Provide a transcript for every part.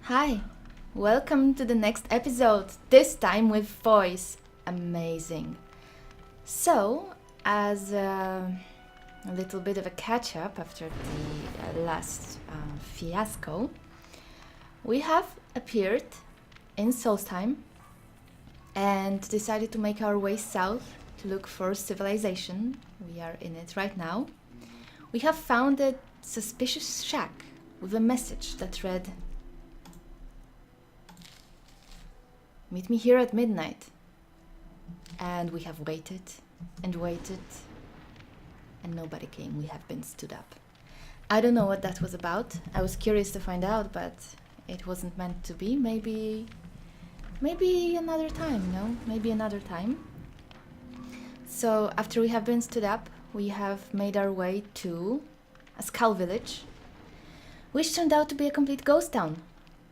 Hi, welcome to the next episode, this time with voice. Amazing. So, as a little bit of a catch up after the last fiasco, we have appeared in Solstheim and decided to make our way south to look for civilization. We are in it right now. We have found a suspicious shack with a message that read, "Meet me here at midnight." And we have waited and waited, and nobody came. We have been stood up. I don't know what that was about. I was curious to find out, but it wasn't meant to be. Maybe another time, no? Maybe another time. So after we have been stood up, we have made our way to a skull village, which turned out to be a complete ghost town.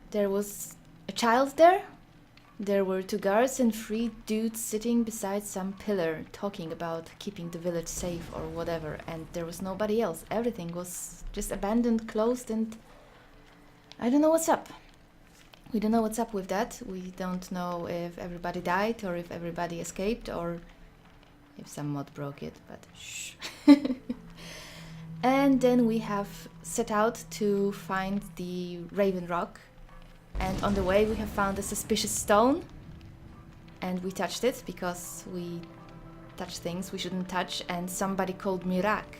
There was a child there. There were 2 guards and 3 dudes sitting beside some pillar talking about keeping the village safe or whatever, and there was nobody else. Everything was just abandoned, closed, and I don't know what's up. We don't know what's up with that. We don't know if everybody died or if everybody escaped or if some mod broke it, but shh. And then we have set out to find the Raven Rock. And on the way we have found a suspicious stone, and we touched it because we touch things we shouldn't touch, and somebody called Mirak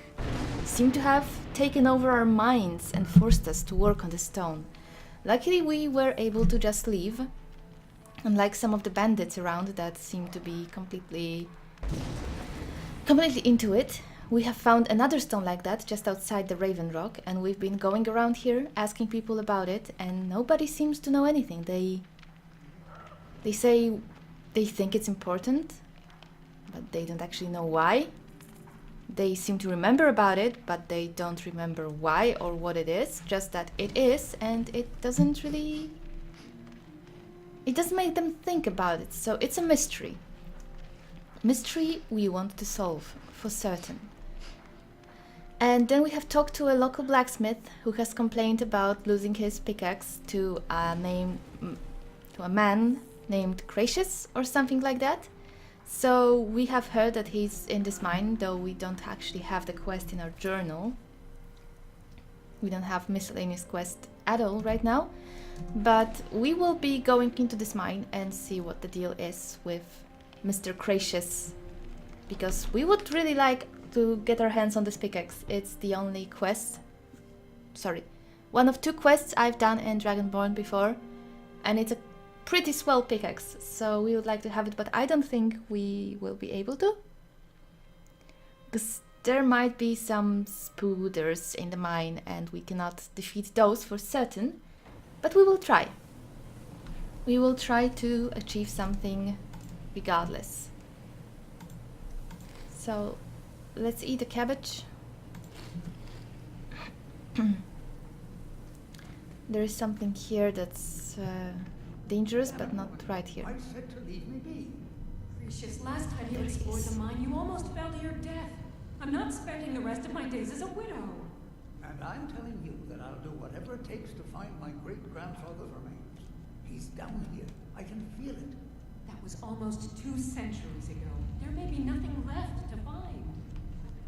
seemed to have taken over our minds and forced us to work on the stone. Luckily we were able to just leave, unlike some of the bandits around that seem to be completely into it. We have found another stone like that just outside the Raven Rock, and we've been going around here asking people about it, and nobody seems to know anything. They say they think it's important, but they don't actually know why. They seem to remember about it, but they don't remember why or what it is, just that it is, and it doesn't make them think about it, so it's a mystery. Mystery we want to solve, for certain. And then we have talked to a local blacksmith who has complained about losing his pickaxe to a man named Gracious or something like that. So we have heard that he's in this mine, though we don't actually have the quest in our journal. We don't have miscellaneous quest at all right now. But we will be going into this mine and see what the deal is with Mr. Gracious, because we would really like to get our hands on this pickaxe. It's the only one of 2 quests I've done in Dragonborn before, and it's a pretty swell pickaxe, so we would like to have it, but I don't think we will be able to, because there might be some spooders in the mine and we cannot defeat those for certain, but we will try. We will try to achieve something regardless. So let's eat a cabbage. There is something here that's dangerous, but not right here. I said to leave me be. Gracious, last time you explored the mine, you almost fell to your death. I'm not spending the rest of my days as a widow. And I'm telling you that I'll do whatever it takes to find my great-grandfather's remains. He's down here. I can feel it. That was almost 2 centuries ago. There may be nothing left to find.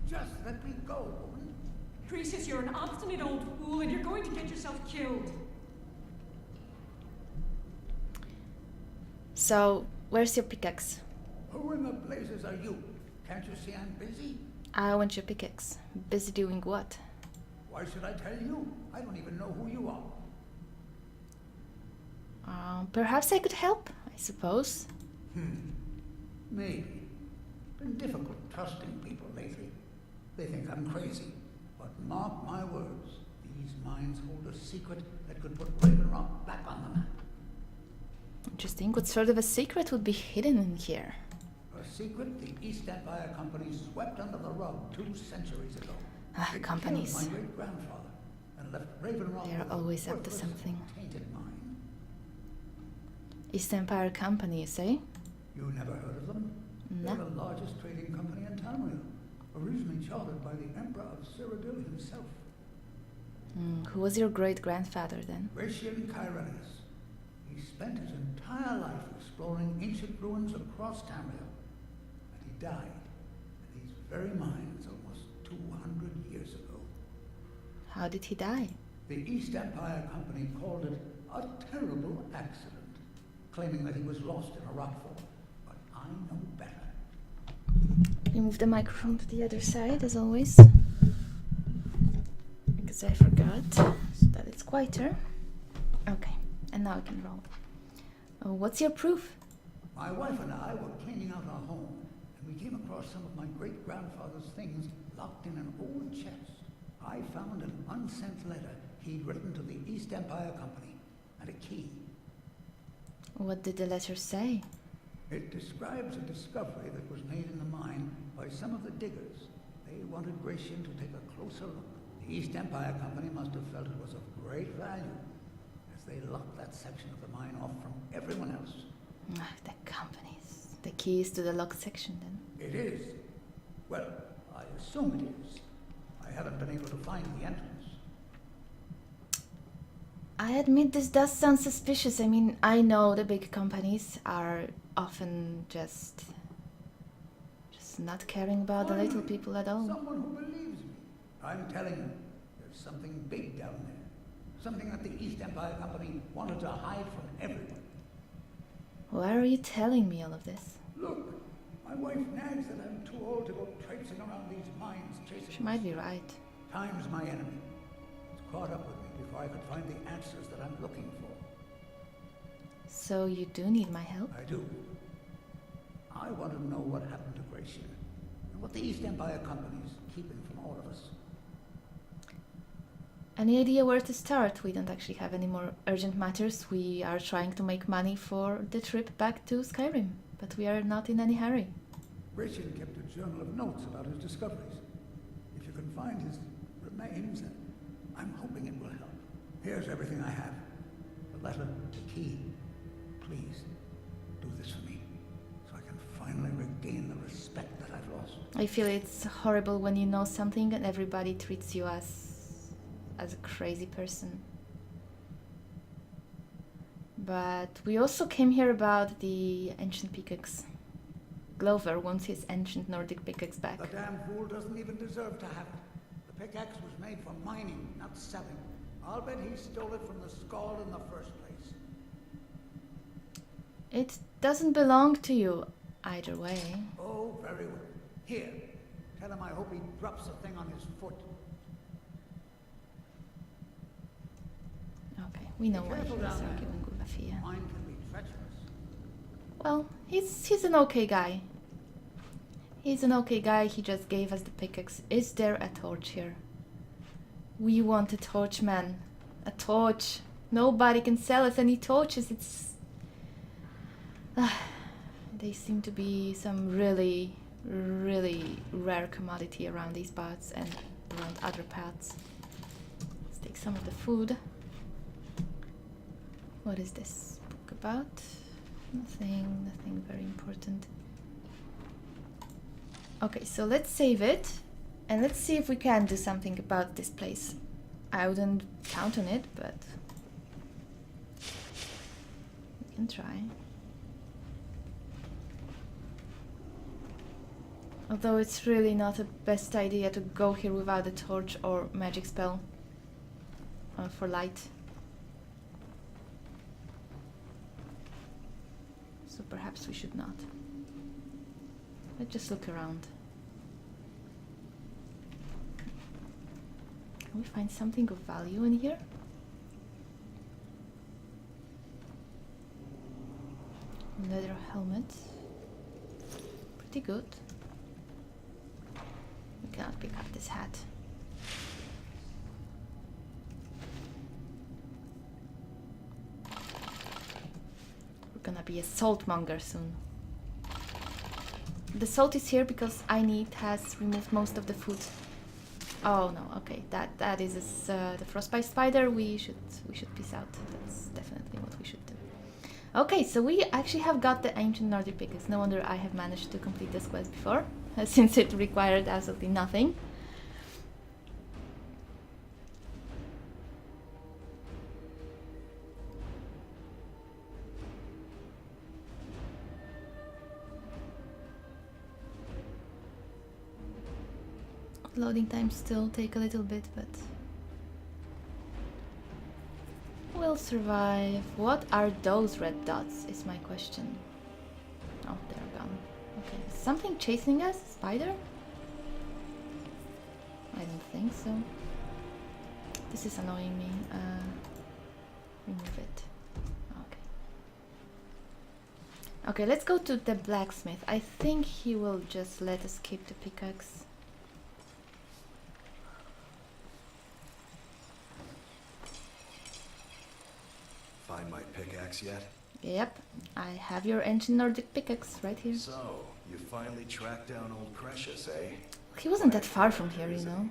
Just let me go, woman. Gracious, you're an obstinate old fool and you're going to get yourself killed. So, where's your pickaxe? Who in the blazes are you? Can't you see I'm busy? I want your pickaxe. Busy doing what? Why should I tell you? I don't even know who you are. Perhaps I could help, I suppose. Maybe. Been difficult trusting people lately. They think I'm crazy. But mark my words, these mines hold a secret that could put Raven Rock back on the map. Interesting. What sort of a secret would be hidden in here? A secret the East Empire Company swept under the rug 2 centuries ago. It Companies. killed my great-grandfather and left Raven Rock. They're always up to worthless, something. Tainted mine. East Empire Company, you say? You never heard of them? No. They're the largest trading company in Tamriel, originally chartered by the Emperor of Cyrodiil himself. Who was your great-grandfather then? Gratian Kyrenius. He spent his entire life exploring ancient ruins across Tamriel. And he died in these very mines almost 200 years ago. How did he die? The East Empire Company called it a terrible accident, claiming that he was lost in a rockfall. But I know better. You move the microphone to the other side, as always. Because I forgot, so that it's quieter. Okay, and now I can roll. Oh, what's your proof? My wife and I were cleaning out our home, and we came across some of my great-grandfather's things locked in an old chest. I found an unsent letter he'd written to the East Empire Company, and a key. What did the letter say? It describes a discovery that was made in the mine by some of the diggers. They wanted Gratian to take a closer look. The East Empire Company must have felt it was of great value, as they locked that section of the mine off from everyone else. The companies. The key is to the locked section then. It is. Well, I assume it is. I haven't been able to find the entrance. I admit this does sound suspicious. I mean, I know the big companies are often just not caring about the little people at all. Someone who believes me. I'm telling you, there's something big down there. Something that the East Empire Company wanted to hide from everyone. Why are you telling me all of this? Look, my wife nags that I'm too old to go traipsing around these mines chasing. She might be right. Time's my enemy. It's caught up with me before I could find the answers that I'm looking for. So you do need my help? I do. I want to know what happened to Gratian, and what the East Empire Company is keeping from all of us. Any idea where to start? We don't actually have any more urgent matters. We are trying to make money for the trip back to Skyrim, but we are not in any hurry. Gratian kept a journal of notes about his discoveries. If you can find his remains, I'm hoping it will help. Here's everything I have. The letter, the key. Please, do this for me, so I can finally regain the respect that I've lost. I feel it's horrible when you know something and everybody treats you as a crazy person. But we also came here about the ancient pickaxe. Glover wants his ancient Nordic pickaxe back. The damn fool doesn't even deserve to have it. The pickaxe was made for mining, not selling. I'll bet he stole it from the Skald in the first place. It doesn't belong to you, either way. Oh, very well. Here, tell him I hope he drops the thing on his foot. Okay, we know why careful he's down there. arguing with Afia. Mine can be treacherous. Well, he's an okay guy. He's an okay guy, he just gave us the pickaxe. Is there a torch here? We want a torch, man. A torch. Nobody can sell us any torches, it's... they seem to be some really, really rare commodity around these parts and around other paths. Let's take some of the food. What is this book about? Nothing very important. Okay, so let's save it and let's see if we can do something about this place. I wouldn't count on it, but we can try. Although it's really not the best idea to go here without a torch or magic spell for light. So perhaps we should not. Let's just look around. Can we find something of value in here? Leather helmet. Pretty good. We cannot pick up this hat. We're gonna be a salt monger soon. The salt is here because has removed most of the food. Oh no, okay, that is the frostbite spider. We should peace out. That's definitely what we should do. Okay, so we actually have got the ancient Nordic pickaxe. No wonder I have managed to complete this quest before, since it required absolutely nothing. Loading times still take a little bit, but we'll survive. What are those red dots is my question. Oh, they're gone. Okay, is something chasing us? Spider? I don't think so. This is annoying me. Remove it. Okay. Okay, let's go to the blacksmith. I think he will just let us keep the pickaxe. Find my pickaxe yet? Yep, I have your ancient Nordic pickaxe right here. So, you finally tracked down old Precious, eh? He wasn't that far from here, you know.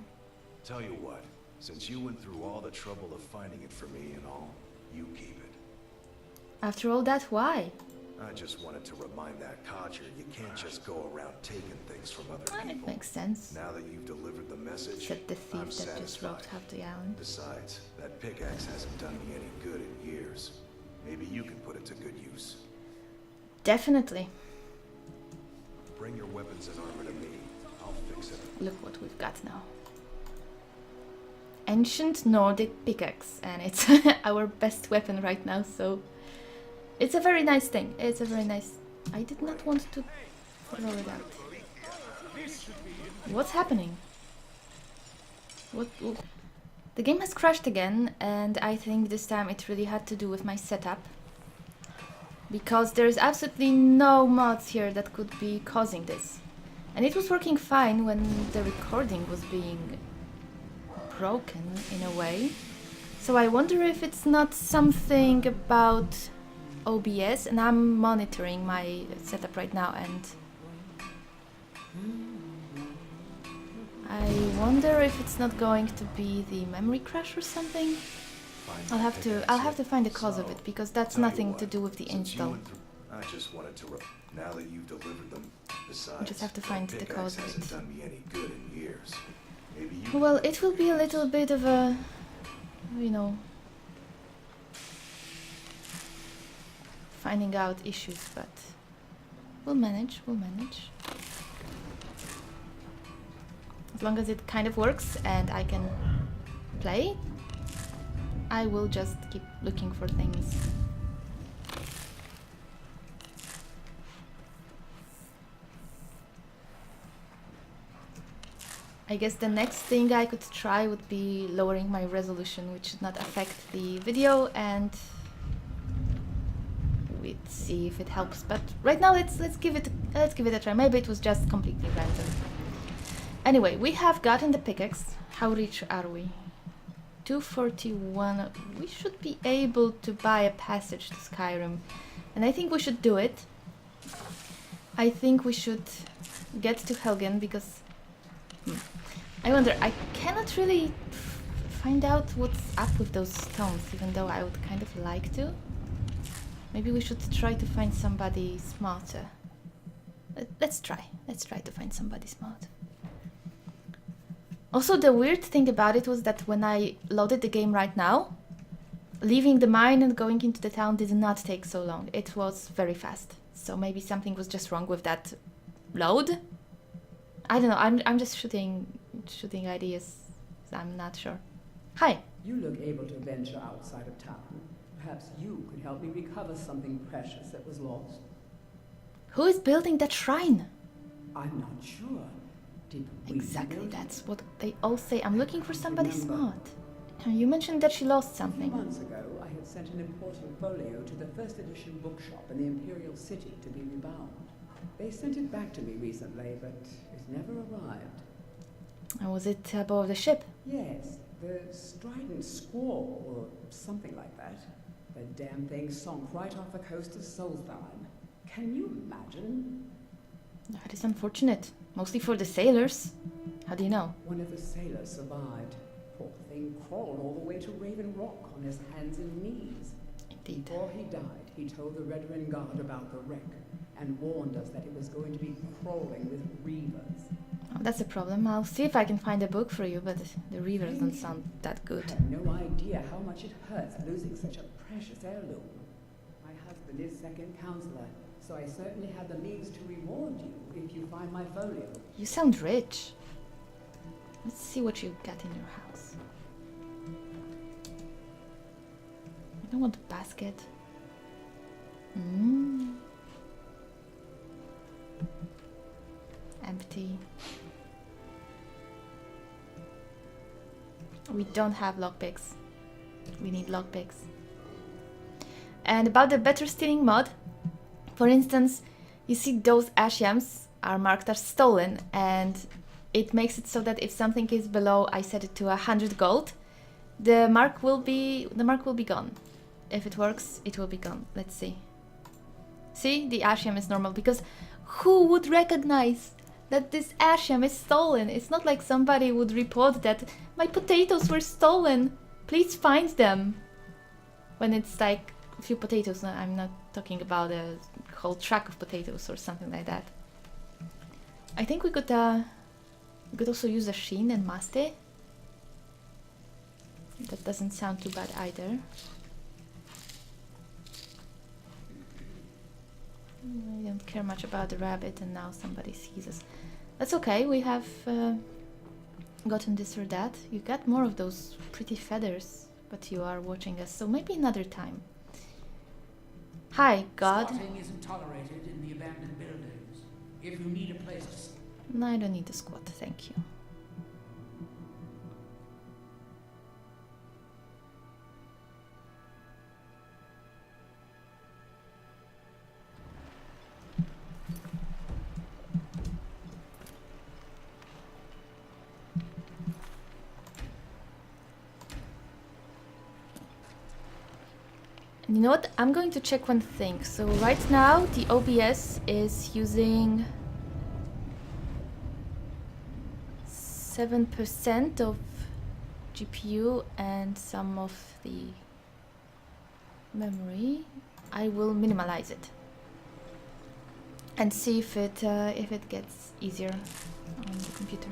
Tell you what, since you went through all the trouble of finding it for me and all, you keep it. After all that, why? I just wanted to remind that codger you can't just go around taking things from other Well, people. it makes sense. Now that you've delivered the message, Said the I'm thief that just robbed satisfied. half the island. Besides, that pickaxe hasn't done me any good in years. Maybe you can put it to good use. Definitely. Bring your weapons and armor to me. I'll fix it. Look what we've got now. Ancient Nordic pickaxe, and it's our best weapon right now, so it's a very nice thing. It's a very nice... I did not want to throw it out. What's happening? What? The game has crashed again, and I think this time it really had to do with my setup. Because there's absolutely no mods here that could be causing this. And it was working fine when the recording was being broken in a way. So I wonder if it's not something about OBS, and I'm monitoring my setup right now, and I wonder if it's not going to be the memory crash or something. I'll have to find the cause of it, because that's nothing to do with the install. I just wanted to now that you've delivered them. Besides, I just have to find the cause of hasn't it. done me any good in years. Maybe you Well, it will be a little bit of a, you know, finding out issues, but we'll manage, we'll manage. As long as it kind of works and I can play, I will just keep looking for things. I guess the next thing I could try would be lowering my resolution, which should not affect the video, and we'd see if it helps. But right now, let's give it a try. Maybe it was just completely random. Anyway, we have gotten the pickaxe. How rich are we? 241. We should be able to buy a passage to Skyrim, and I think we should do it. I think we should get to Helgen, because I wonder, I cannot really find out what's up with those stones, even though I would kind of like to. Maybe we should try to find somebody smarter. Let's try to find somebody smart. Also, the weird thing about it was that when I loaded the game right now, leaving the mine and going into the town did not take so long. It was very fast. So maybe something was just wrong with that load. I don't know. I'm just shooting ideas. I'm not sure. Hi. You look able to venture outside of town. Perhaps you could help me recover something precious that was lost. Who is building that shrine? I'm not sure. Did we Exactly, build it? that's what they all say. I'm looking for somebody Remember. smart. You mentioned that she lost A few something. months ago, I had sent an important folio to the first edition bookshop in the Imperial City to be rebound. They sent it back to me recently, but it never arrived. And was it aboard the ship? Yes, the Strident Squall, or something like that. The damn thing sunk right off the coast of Solstheim. Can you imagine? That is unfortunate. Mostly for the sailors. How do you know? One of the sailors survived. Poor thing crawled all the way to Raven Rock on his hands and knees. Indeed. Before he died, he told the Redoran Guard about the wreck and warned us that it was going to be crawling with reavers. Oh, that's a problem. I'll see if I can find a book for you, but the reavers don't sound that I good. have no idea how much it hurts losing such a precious heirloom. My husband is second counselor, so I certainly have the means to reward you if you find my folio. You sound rich. Let's see what you got in your house. I don't want a basket. Empty. We don't have lockpicks. We need lockpicks. And about the better stealing mod, for instance, you see those ashyams are marked as stolen, and it makes it so that if something is below, I set it to 100 gold, the mark will be gone. If it works, it will be gone. Let's see. See, the ashyam is normal, because who would recognize that this ashyam is stolen? It's not like somebody would report that my potatoes were stolen. Please find them. When it's like a few potatoes, I'm not talking about a whole truck of potatoes or something like that. I think we could also use a sheen and maste. That doesn't sound too bad either. I don't care much about the rabbit, and now somebody sees us. That's okay, we have gotten this or that. You got more of those pretty feathers, but you are watching us, so maybe another time. Hi, God. Squatting isn't tolerated in the abandoned buildings. If you need a place to sleep. No, I don't need a squat, thank you. You know what? I'm going to check one thing. So right now the OBS is using 7% of GPU and some of the memory. I will minimize it and see if it gets easier on the computer.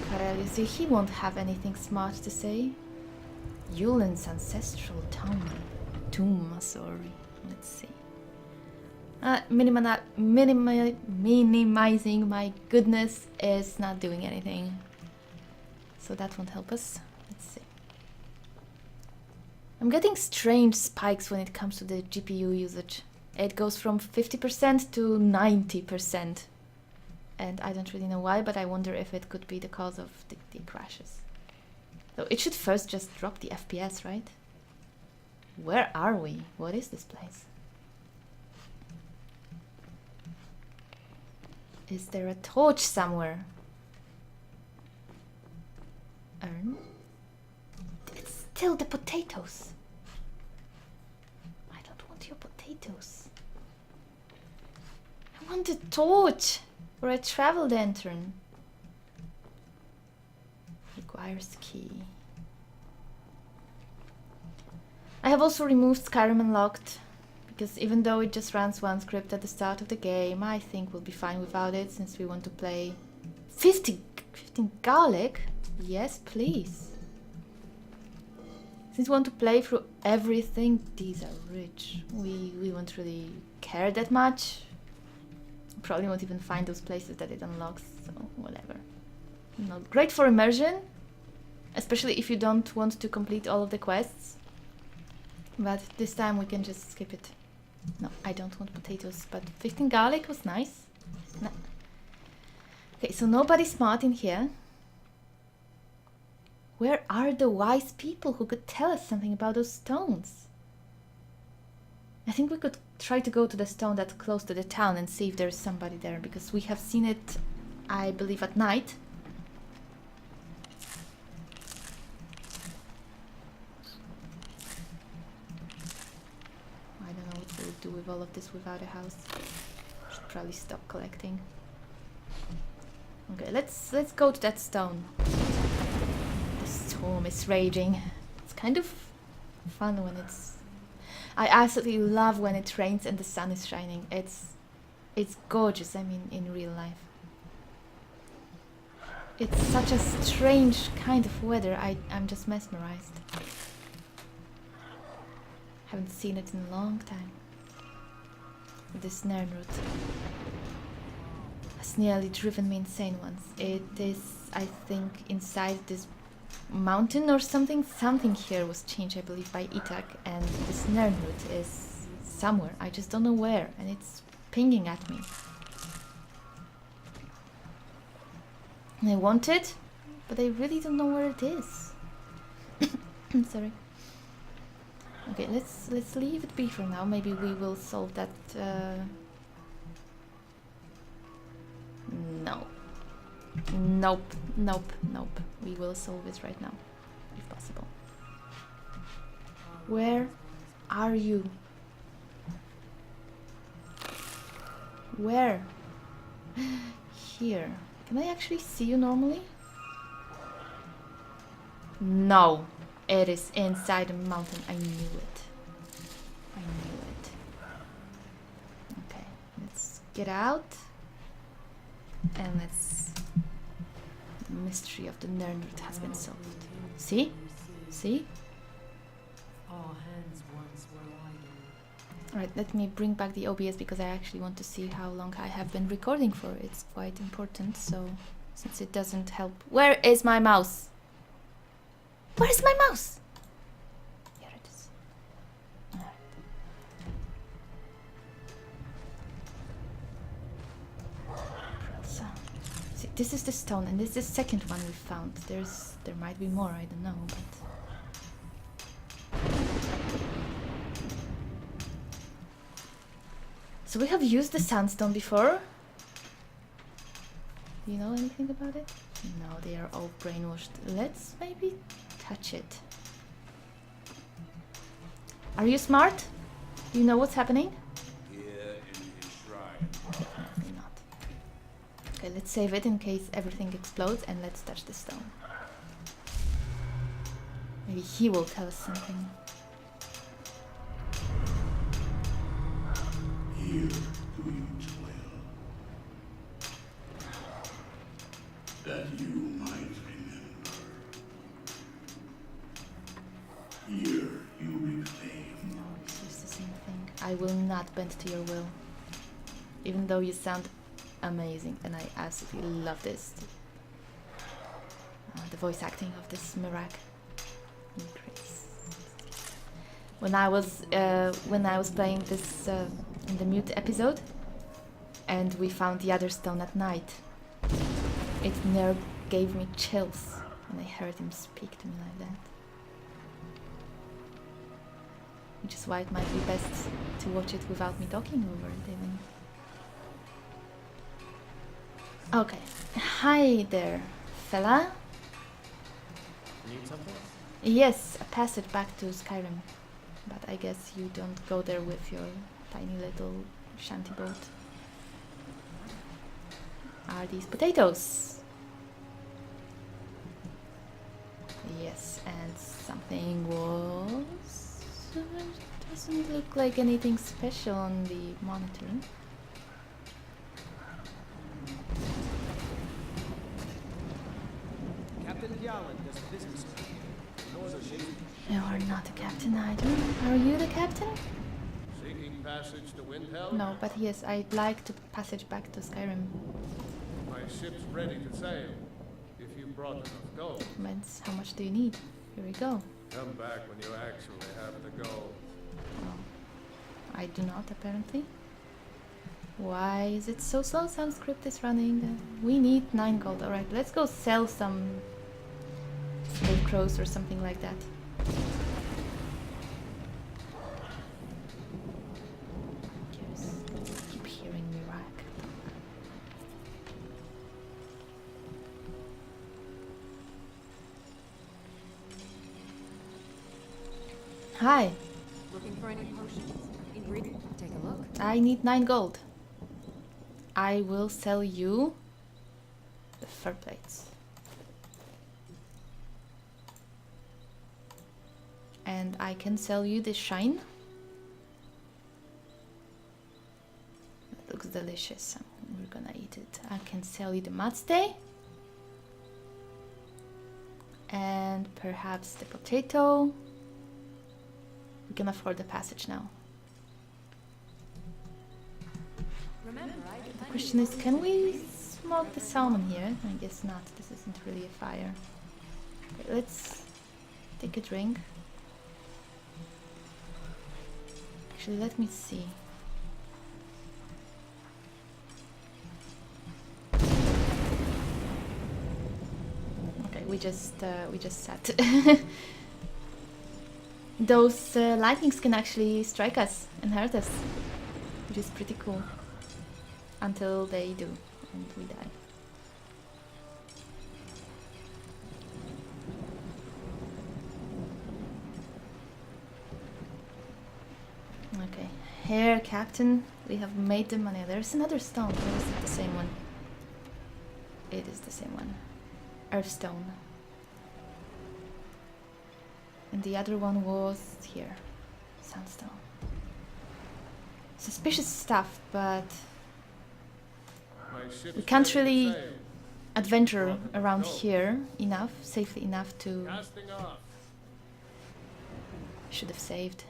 Karel, you see, he won't have anything smart to say. Yulin's ancestral tomb, sorry. Let's see. Minimizing my goodness is not doing anything. So that won't help us. Let's see. I'm getting strange spikes when it comes to the GPU usage. It goes from 50% to 90%. And I don't really know why, but I wonder if it could be the cause of the crashes. So it should first just drop the FPS, right? Where are we? What is this place? Is there a torch somewhere? Urn? It's still the potatoes. I don't want your potatoes. I want a torch or a travel lantern. Requires key. I have also removed Skyrim Unlocked, because even though it just runs one script at the start of the game, I think we'll be fine without it, since we want to play 15 garlic? Yes, please. Since we want to play through everything, these are rich. We won't really care that much. Probably won't even find those places that it unlocks, so whatever. Not great for immersion, especially if you don't want to complete all of the quests. But this time we can just skip it. No, I don't want potatoes, but 15 garlic was nice. No. Okay, so nobody smart in here. Where are the wise people who could tell us something about those stones? I think we could try to go to the stone that's close to the town and see if there's somebody there, because we have seen it, I believe, at night. I don't know what we'll do with all of this without a house. Should probably stop collecting. Okay, let's go to that stone. The storm is raging. It's kind of fun when it's... I absolutely love when it rains and the sun is shining. It's gorgeous, I mean, in real life. It's such a strange kind of weather. I'm just mesmerized. Haven't seen it in a long time. This Nernroot. has nearly driven me insane once. It is, I think, inside this mountain or something. Something here was changed, I believe, by Itak, and this Nernwood is somewhere. I just don't know where, and it's pinging at me. And I want it, but I really don't know where it is. I'm sorry. Okay, let's leave it be for now. Maybe we will solve that. No. Nope. Nope. Nope. We will solve it right now, if possible. Where are you? Where? Here. Can I actually see you normally? No. It is inside the mountain. I knew it. I knew it. Okay. Let's get out. And let's... The mystery of the Nernwood has been solved. See? See? Alright, let me bring back the OBS because I actually want to see how long I have been recording for. It's quite important, so since it doesn't help. Where is my mouse? Where is my mouse? Here it is. Alright. See, this is the stone, and this is the second one we found. There might be more, I don't know, but... So we have used the sandstone before. Do you know anything about it? No, they are all brainwashed. Let's maybe touch it. Are you smart? Do you know what's happening? Here in his shrine. Definitely not. Okay, let's save it in case everything explodes, and let's touch the stone. Maybe he will tell us something. Here do you dwell, that you might remember. Here you reclaim. No, it's just the same thing. I will not bend to your will. Even though you sound amazing, and I absolutely love this. The voice acting of this Mirak. Increase. When I was playing this in the mute episode, and we found the other stone at night, it nearly gave me chills when I heard him speak to me like that. Which is why it might be best to watch it without me talking over it even. Okay. Hi there, fella. Need something? Yes, a passage back to Skyrim. But I guess you don't go there with your tiny little shanty boat. Are these potatoes? Yes, and something was... doesn't look like anything special on the monitor. Captain Gjallan does business with you. You are not a captain either. Are you the captain? Seeking passage to Windhelm? No, but yes, I'd like to passage back to Skyrim. My ship's ready to sail. If you brought enough gold. Means how much do you need? Here we go. Come back when you actually have the gold. Oh, I do not, apparently. Why is it so slow? Sound script is running. We need 9 gold. Alright, let's go sell some crows or something like that. Yes, keep hearing me rack. Hi. Looking for any potions? Ingredient? Take a look. I need 9 gold. I will sell you the fur plates. And I can sell you the shine. It looks delicious. We're gonna eat it. I can sell you the matstay. And perhaps the potato. We can afford the passage now. Remember, The question is, can we smoke the salmon here? I guess not. This isn't really a fire. Okay, let's take a drink. Actually, let me see. Okay, we just sat. Those lightnings can actually strike us and hurt us, which is pretty cool. Until they do, and we die. Okay, here, Captain. We have made the money. There's another stone. Or is it the same one? It is the same one. Earthstone. And the other one was here. Sandstone. Suspicious stuff, but My ship's we can't ready to really sail. adventure around here safely enough to... Casting off. Should have saved.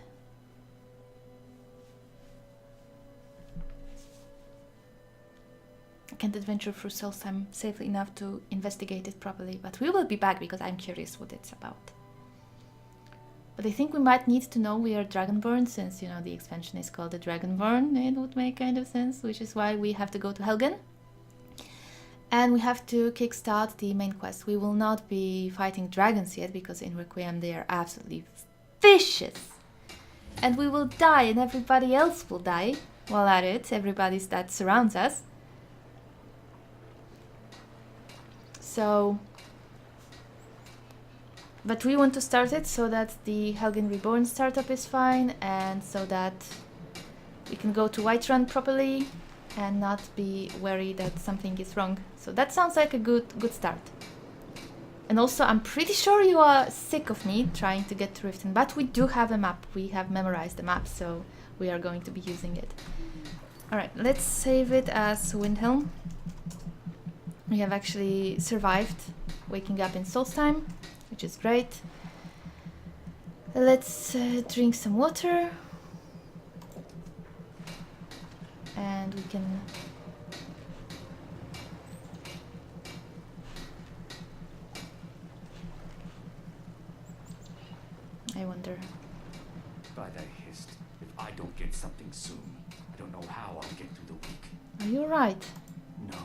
I can't adventure through Solstheim safely enough to investigate it properly, but we will be back because I'm curious what it's about. But I think we might need to know we are Dragonborn, since, you know, the expansion is called the Dragonborn. It would make kind of sense, which is why we have to go to Helgen. And we have to kickstart the main quest. We will not be fighting dragons yet, because in Requiem they are absolutely vicious. And we will die, and everybody else will die while at it. Everybody that surrounds us. So... But we want to start it so that the Helgen Reborn startup is fine, and so that we can go to Whiterun properly and not be worried that something is wrong. So that sounds like a good start. And also, I'm pretty sure you are sick of me trying to get to Riften, but we do have a map. We have memorized the map, so we are going to be using it. Alright, let's save it as Windhelm. We have actually survived waking up in Solstheim, which is great. Let's drink some water. And we can... I wonder... By the hist, if I don't get something soon, I don't know how I'll get through the week. Are you alright? No,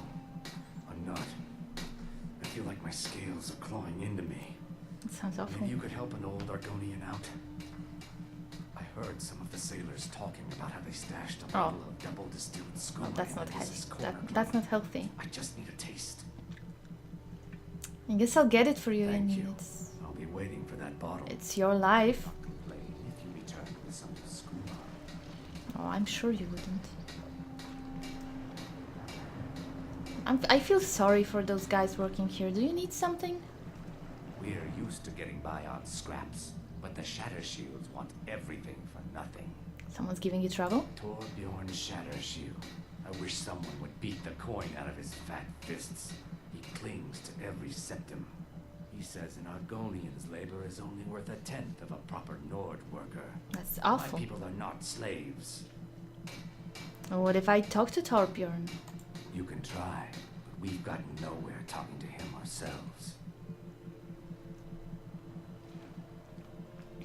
I'm not. I feel like my scales are clawing into me. It sounds awful. Maybe you could help an old Argonian out. I heard some of the sailors talking about how they stashed a bottle of double distilled scum. Well, that's not healthy. That's not healthy. I just need a taste. I guess I'll get it for you Thank in you. minutes. I'll be waiting for that bottle. It's your life. I'll complain if you return with some skooma. Oh, I'm sure you wouldn't. I feel sorry for those guys working here. Do you need something? We're used to getting by on scraps, but the Shatter Shields want everything for nothing. Someone's giving you trouble? Torbjorn Shatter Shield. I wish someone would beat the coin out of his fat fists. He clings to every septum. He says an Argonian's labor is only worth 1/10 of a proper Nord worker. That's awful. My people are not slaves. Well, what if I talk to Torbjorn? You can try, but we've gotten nowhere talking to him ourselves.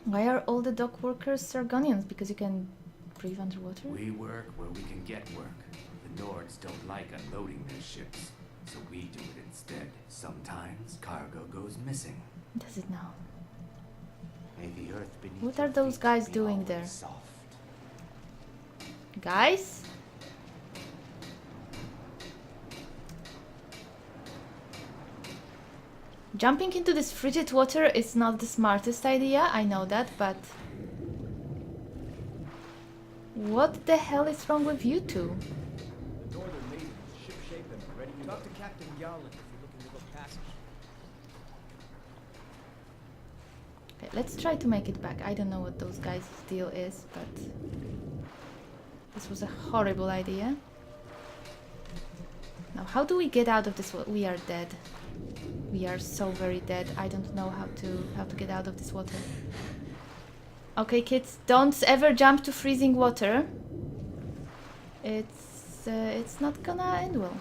Why are all the dock workers Argonians? Because you can breathe underwater? We work where we can get work. The Nords don't like unloading their ships, so we do it instead. Sometimes cargo goes missing. Does it now? May the earth beneath What your are those feet guys be doing always there? Soft. Guys? Jumping into this frigid water is not the smartest idea, I know that, but... What the hell is wrong with you two? The Northern Navy is shipshape and ready to talk to Captain Yowland if you're looking to book passage. Okay, let's try to make it back. I don't know what those guys' deal is, but... This was a horrible idea. Now, how do we get out of this water? We are dead. We are so very dead. I don't know how to get out of this water. Okay, kids, don't ever jump to freezing water. It's not gonna end well.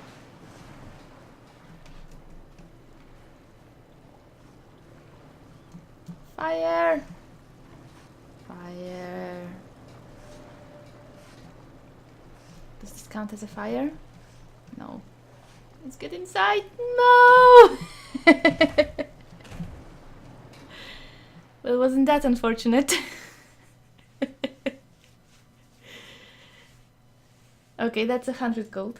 Fire! Fire. Does this count as a fire? No. Let's get inside. No! Well, wasn't that unfortunate? Okay, that's 100 gold.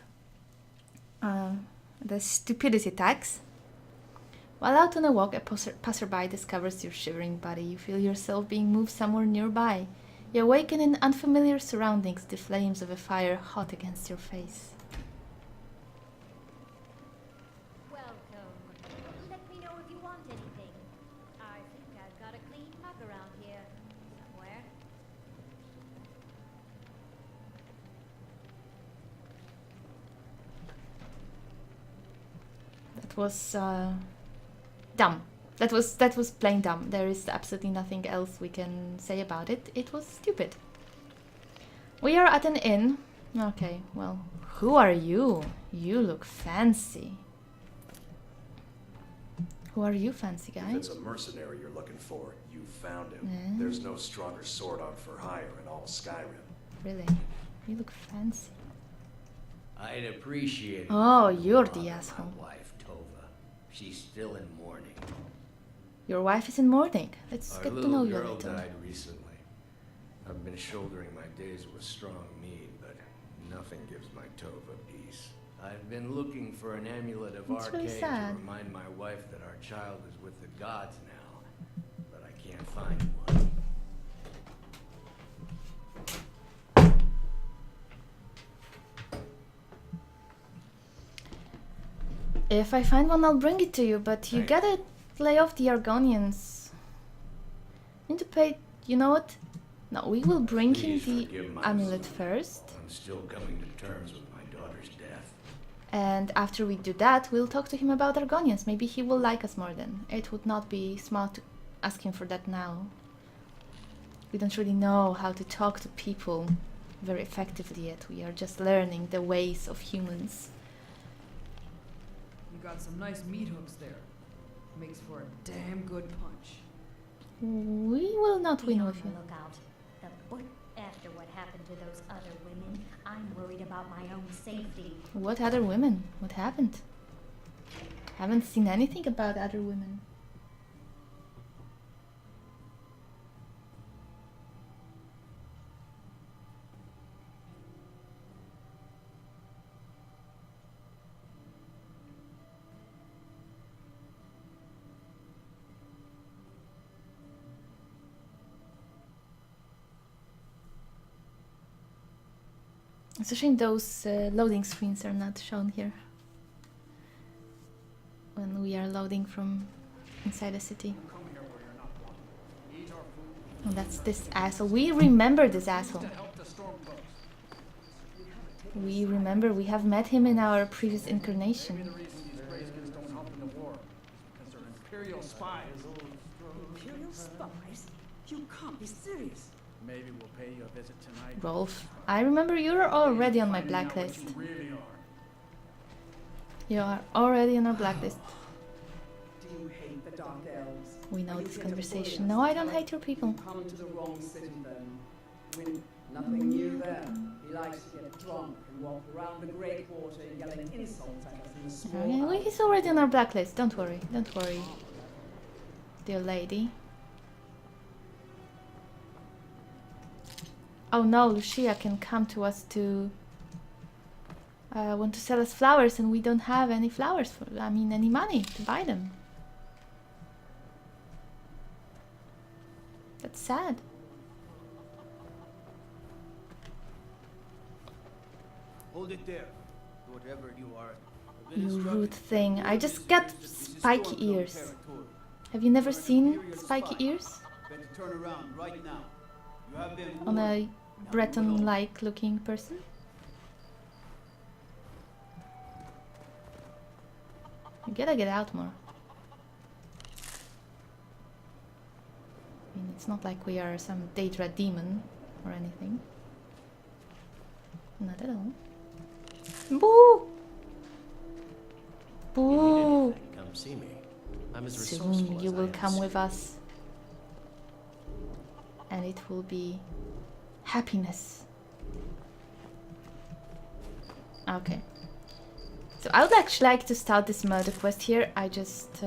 The stupidity tax. While out on a walk, a passerby discovers your shivering body. You feel yourself being moved somewhere nearby. You awaken in unfamiliar surroundings, the flames of a fire hot against your face. Welcome. Let me know if you want anything. I think I've got a clean mug around here somewhere. That was dumb. That was plain dumb. There is absolutely nothing else we can say about it. It was stupid. We are at an inn. Okay, well, who are you? You look fancy. Who are you, fancy guy? If it's a mercenary you're looking for, you found him. Yeah. There's no stronger sword on for hire in all Skyrim. Really? You look fancy. I'd appreciate it. Oh, if you you're would the honor asshole. My wife, Tova. She's still in mourning. Your wife is in mourning. Let's Our get to little know you a girl little. died recently. I've been shouldering my days with strong mead, but nothing gives my Tova peace. I've been looking for an amulet of It's really arcade sad. to remind my wife that our child is with the gods now, but I can't find one. If I find one, I'll bring it to you, but you gotta lay off the Argonians. Need to pay. You know what? No, we will bring him Please the forgive my amulet son. first. I'm still coming to terms with my daughter's death. And after we do that, we'll talk to him about Argonians. Maybe he will like us more then. It would not be smart to ask him for that now. We don't really know how to talk to people very effectively yet. We are just learning the ways of humans. You got some nice meat hooks there. Makes for a damn good punch. We will not Be win on with the you. lookout. After what happened to those other women, I'm worried about my own safety. What other women? What happened? Haven't seen anything about other women. It's a shame those loading screens are not shown here when we are loading from inside the city. Oh, that's this asshole. We remember this asshole. We remember we have met him in our previous incarnation. Imperial spies. Imperial spies? You can't be serious. Maybe we'll pay you a visit tonight. Rolf, I remember you're already on my Finding out what blacklist. you really are. You are already on our blacklist. Do you hate the Dark Elves? We know Are you this here to conversation. bully No, us? I don't hate your people. Come to the wrong city then. Win nothing new there. He likes to get drunk and walk around the Grey Quarter yelling insults at us in the small Okay, well, hours. he's already on our blacklist. Don't worry. Don't worry, dear lady. Oh no, Lucia can come to us to want to sell us flowers, and we don't have any flowers for. I mean, any money to buy them. That's sad. Hold it there. Whatever you are. You rude thing. I just got spiky ears. Have you never seen spiky ears? Better turn around right now. You have been On a Breton-like looking person? You gotta get out more. I mean, it's not like we are some Daedra demon or anything. Not at all. Boo! Boo! Come see me. I'm as Soon resourceful you as I will am come with sweet. us. and it will be happiness. Okay. So I would actually like to start this murder quest here. I just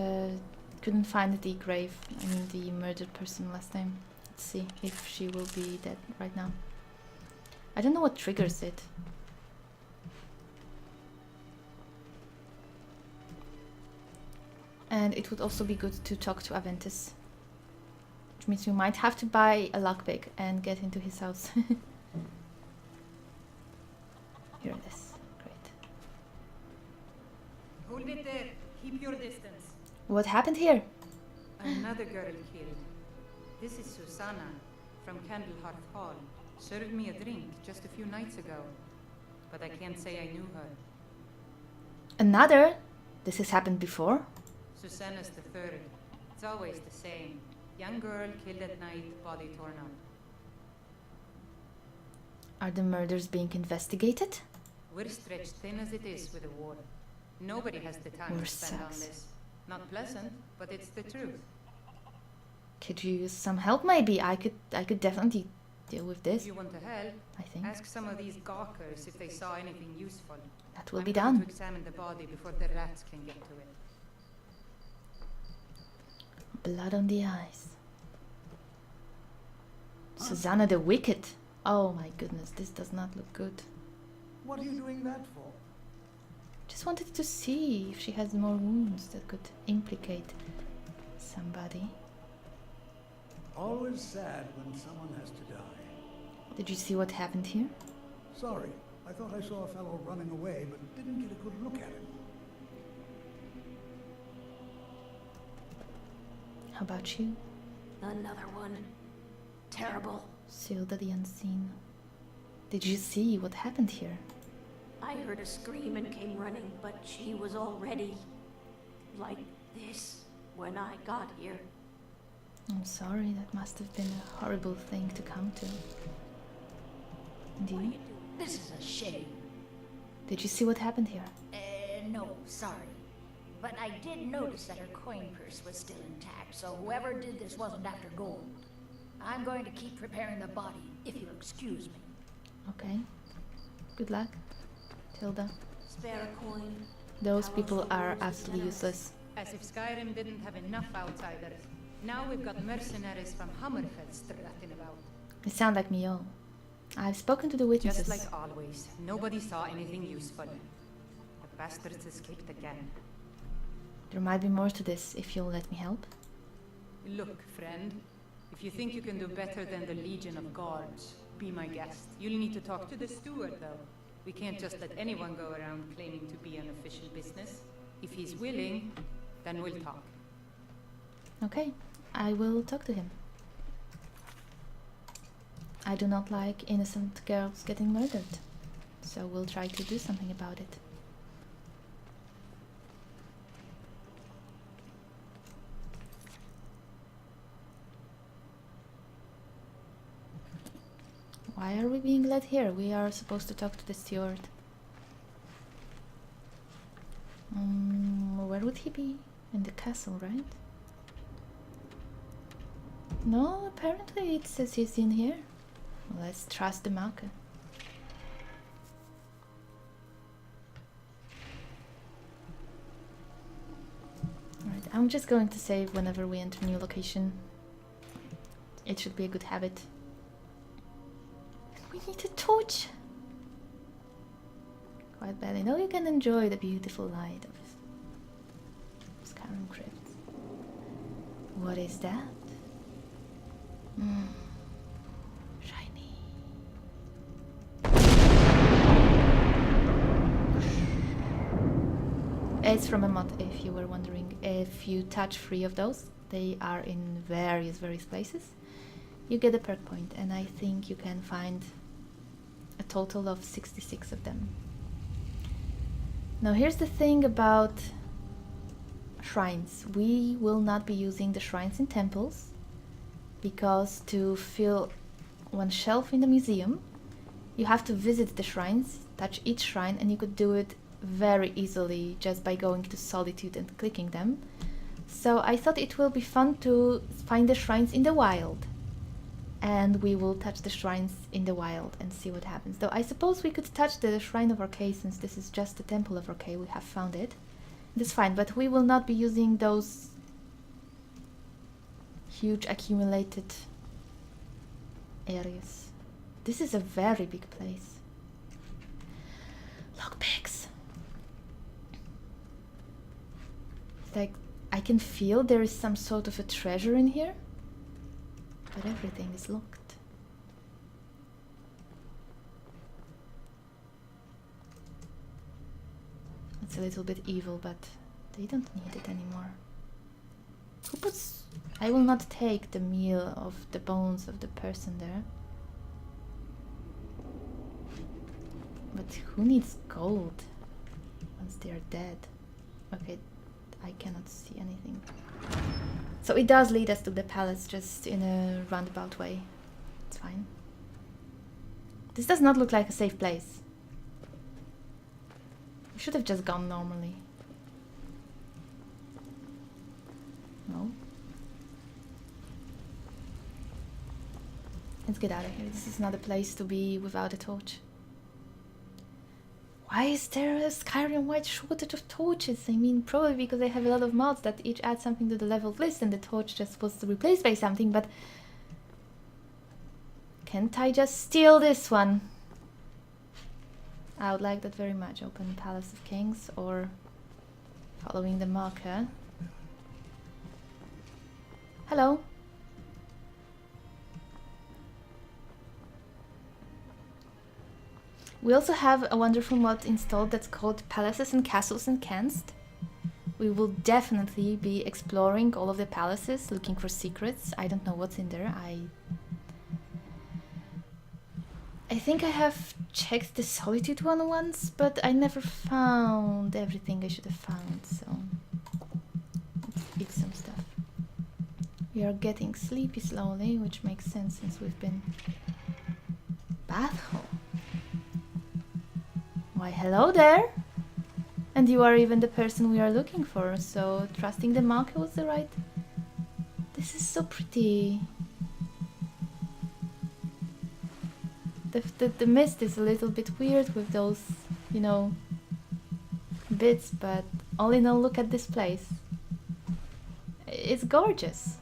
couldn't find the grave, I mean the murdered person last time. Let's see if she will be dead right now. I don't know what triggers it. And it would also be good to talk to Aventus. Which means we might have to buy a lockpick and get into his house. Here it is. Great. Hold it there. Keep your distance. What happened here? Another girl killed. This is Susanna from Candlehearth Hall. Served me a drink just a few nights ago. But I can't say I knew her. Another? This has happened before? Susanna's the third. It's always the same. Young girl killed at night, body torn up. Are the murders being investigated? We're stretched thin as it is with the war. Nobody has the time War to spend on sucks. this. Not pleasant, but it's the truth. Could you use some help maybe? I could definitely deal with this. If you want to help, I think. ask some of these gawkers if they saw anything useful. That will I'm be going done. to examine the body before the rats can get to it. Blood on the eyes. Susanna the Wicked. Oh my goodness, this does not look good. What are you doing that for? Just wanted to see if she has more wounds that could implicate somebody. Always sad when someone has to die. Did you see what happened here? Sorry, I thought I saw a fellow running away, but didn't get a good look at him. How about you? Another one. Terrible. Silda the Unseen. Did you see what happened here? I heard a scream and came running, but she was already like this when I got here. I'm sorry, that must have been a horrible thing to come to. And you? This is a shame. Did you see what happened here? No, sorry. But I did notice that her coin purse was still intact, so whoever did this wasn't after gold. I'm going to keep preparing the body, if you'll excuse me. Okay. Good luck, Tilda. Spare a coin. Those people are absolutely useless. As if Skyrim didn't have enough outsiders. Now we've got mercenaries from Hammerfell strutting about. They sound like me, all. I've spoken to the witnesses. Just like always, nobody saw anything useful. The bastards escaped again. There might be more to this if you'll let me help. Look, friend, if you think you can do better than the Legion of Guards, be my guest. You'll need to talk to the steward, though. We can't just let anyone go around claiming to be an official business. If he's willing, then we'll talk. Okay, I will talk to him. I do not like innocent girls getting murdered, so we'll try to do something about it. Why are we being led here? We are supposed to talk to the steward. Where would he be? In the castle, right? No, apparently it says he's in here. Let's trust the marker. Alright, I'm just going to save whenever we enter a new location. It should be a good habit. We need a torch! Quite bad. I know you can enjoy the beautiful light of Skyrim Crypt. What is that? Shiny. It's from a mod, if you were wondering. If you touch 3 of those, they are in various places. You get a perk point, and I think you can find a total of 66 of them. Now here's the thing about shrines. We will not be using the shrines in temples, because to fill one shelf in the museum, you have to visit the shrines, touch each shrine, and you could do it very easily just by going to Solitude and clicking them. So I thought it will be fun to find the shrines in the wild. and we will touch the shrines in the wild and see what happens. Though I suppose we could touch the Shrine of Orkay, since this is just the Temple of Orkay. We have found it. That's fine, but we will not be using those huge accumulated areas. This is a very big place. Lockpicks. It's like I can feel there is some sort of a treasure in here, but everything is locked. It's a little bit evil, but they don't need it anymore. Who puts... I will not take the meal of the bones of the person there. But who needs gold once they are dead? Okay, I cannot see anything. So it does lead us to the palace, just in a roundabout way. It's fine. This does not look like a safe place. We should have just gone normally. No. Let's get out of here. This is not a place to be without a torch. Why is there a Skyrim-wide shortage of torches? I mean, probably because they have a lot of mods that each add something to the leveled list and the torch just was replaced by something, but... Can't I just steal this one? I would like that very much. Open Palace of Kings or following the marker. Hello. We also have a wonderful mod installed that's called Palaces and Castles Enhanced. We will definitely be exploring all of the palaces, looking for secrets. I don't know what's in there. I think I have checked the Solitude one once, but I never found everything I should have found, so let's eat some stuff. We are getting sleepy slowly, which makes sense since we've been... Bath hall. Why, hello there! And you are even the person we are looking for, so trusting the marker was the right... This is so pretty. The mist is a little bit weird with those, you know, bits, but all in all, look at this place. It's gorgeous.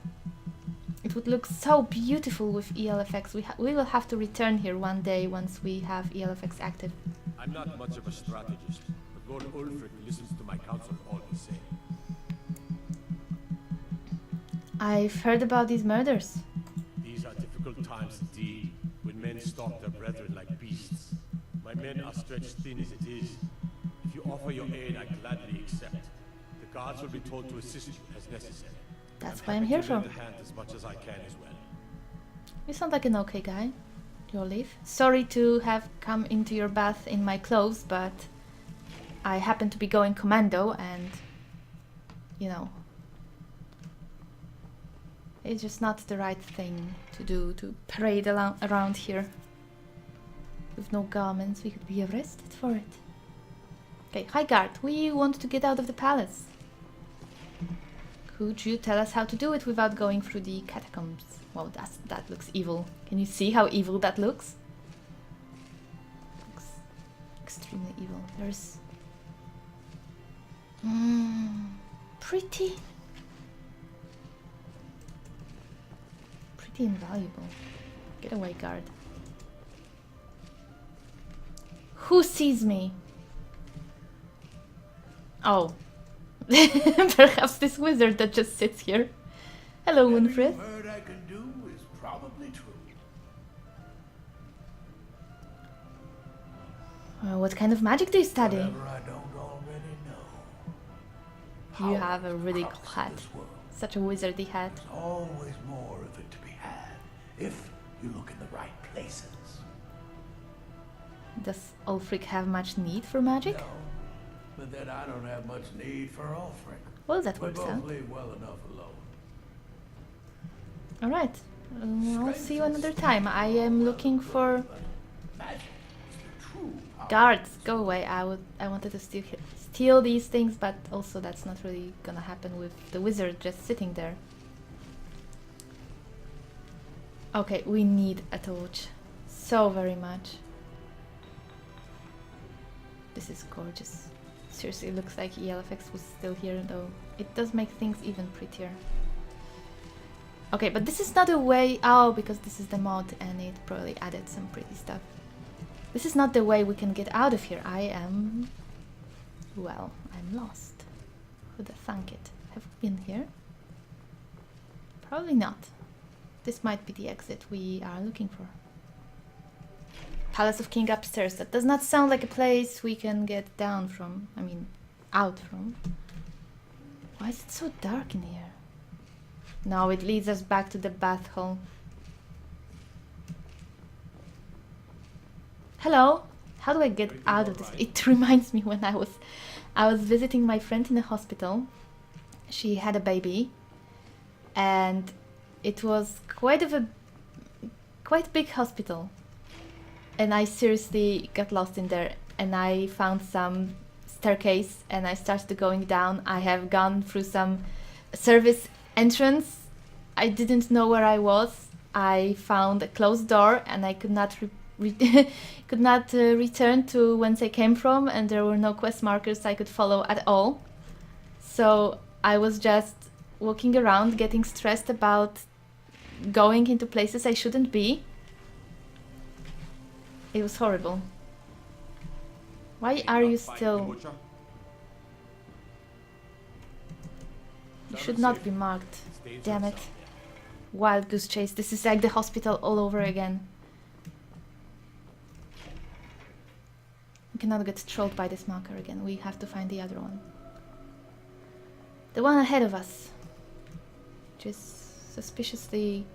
It would look so beautiful with ELFX. We will have to return here one day once we have ELFX active. I'm not much of a strategist, but Lord Ulfric listens to my counsel all the same. I've heard about these murders. These are difficult times indeed, when men stalk their brethren like beasts. My men are stretched thin as it is. If you offer your aid, I gladly accept. The guards will be told to assist you as necessary. That's what I'm here for. lend a hand as much as I can as well. You sound like an okay guy. Your leave. Sorry to have come into your bath in my clothes, but I happen to be going commando and, you know, it's just not the right thing to do, to parade around here with no garments. We could be arrested for it. Okay, High Guard, we want to get out of the palace. Could you tell us how to do it without going through the catacombs? Wow, that looks evil. Can you see how evil that looks? Looks extremely evil. There's... pretty invaluable. Get away, guard. Who sees me? Oh. Perhaps this wizard that just sits here. Hello, Winfred. Word I can do is probably true. What kind of magic do you study? Whatever I don't already know. You have a really cool hat. Such a wizardy hat. There's always more of it to be had, if you look in the right places. Does Ulfric have much need for magic? No, but then I don't have much need for Ulfric. Well, that works we out. both leave well enough alone. Alright, I'll see you another time. I am looking for... Guards, go away. I wanted to steal these things, but also that's not really gonna happen with the wizard just sitting there. Okay, we need a torch. So very much. This is gorgeous. Seriously, it looks like ELFX was still here, though. It does make things even prettier. Okay, but this is not a way... Oh, because this is the mod and it probably added some pretty stuff. This is not the way we can get out of here. I am... Well, I'm lost. Who'd have thunk it? Have we been here? Probably not. This might be the exit we are looking for. Palace of King upstairs. That does not sound like a place we can get down from. I mean, out from. Why is it so dark in here? No, it leads us back to the bath hall. Hello? How do I get out of this? It reminds me when I was visiting my friend in the hospital. She had a baby. And it was quite a big hospital. And I seriously got lost in there, and I found some staircase and I started going down. I have gone through some service entrance. I didn't know where I was. I found a closed door and I could not return to whence I came from, and there were no quest markers I could follow at all. So I was just walking around getting stressed about going into places I shouldn't be. It was horrible. Why are you still... You should not be marked. Damn it. Wild goose chase. This is like the hospital all over again. We cannot get trolled by this marker again. We have to find the other one. The one ahead of us. Just suspiciously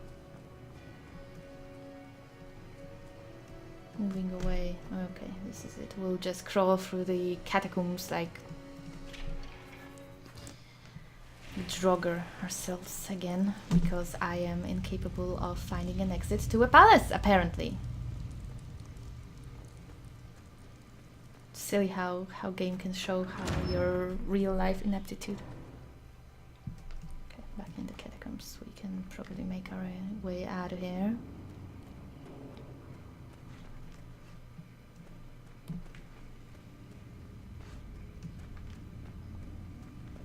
moving away. Okay, this is it. We'll just crawl through the catacombs like Draugr ourselves again, because I am incapable of finding an exit to a palace, apparently. Silly how game can show how your real life ineptitude. Okay, back in the catacombs. We can probably make our way out of here.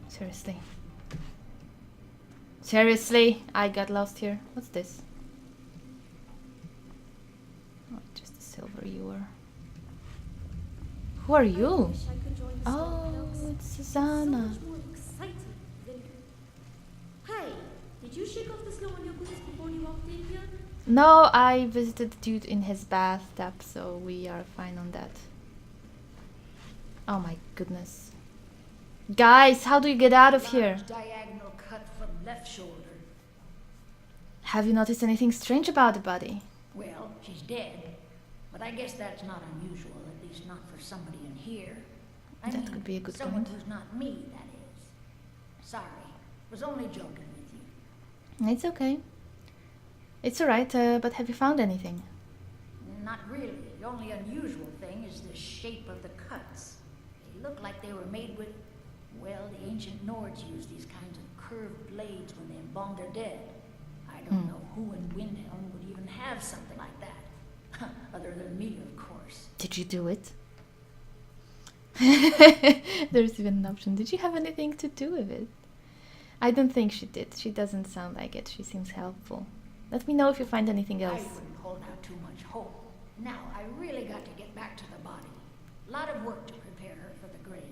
Seriously. Seriously, I got lost here. What's this? Oh, just a silver ewer. Who are you? Oh, it's Susanna. Hey, did you shake off the snow on your boots before you walked in here? No, I visited the dude in his bathtub, so we are fine on that. Oh my goodness. Guys, how do you get out of here? Diagonal cut from left shoulder. Have you noticed anything strange about the body? Well, she's dead, but I guess that's not unusual, at least not for somebody in here. That could be a good someone point. who's not me, that is. Sorry, was only joking with you. It's okay. It's alright, but have you found anything? Not really. The only unusual thing is the shape of the cuts. They look like they were made with, well, the ancient Nords used these kinds of curved blades when they embalmed their dead. I don't know who in Windhelm would even have something like that. Other than me, of course. Did you do it? There's even an option. Did you have anything to do with it? I don't think she did. She doesn't sound like it. She seems helpful. Let me know if you find anything else. I wouldn't hold out too much hope. Now, I really got to get back to the body. A lot of work to prepare her for the grave.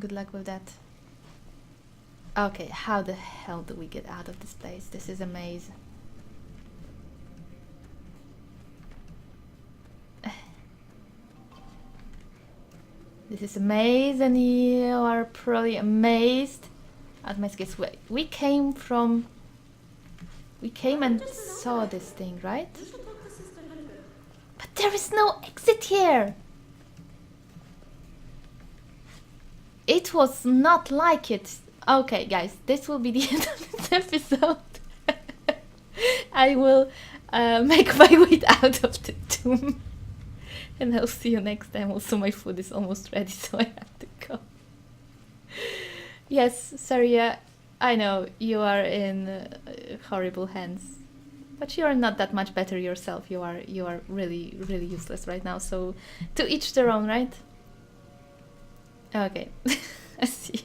Good luck with that. Okay, how the hell do we get out of this place? This is a maze. This is a maze, and you are probably amazed at my skills. We came and saw this thing, right? But there is no exit here! It was not like it. Okay, guys, this will be the end of this episode. I will make my way out of the tomb. And I'll see you next time. Also, my food is almost ready, so I have to go. Yes, Saria, I know, you are in horrible hands. But you are not that much better yourself. You are really, really useless right now. So to each their own, right? Okay. See ya.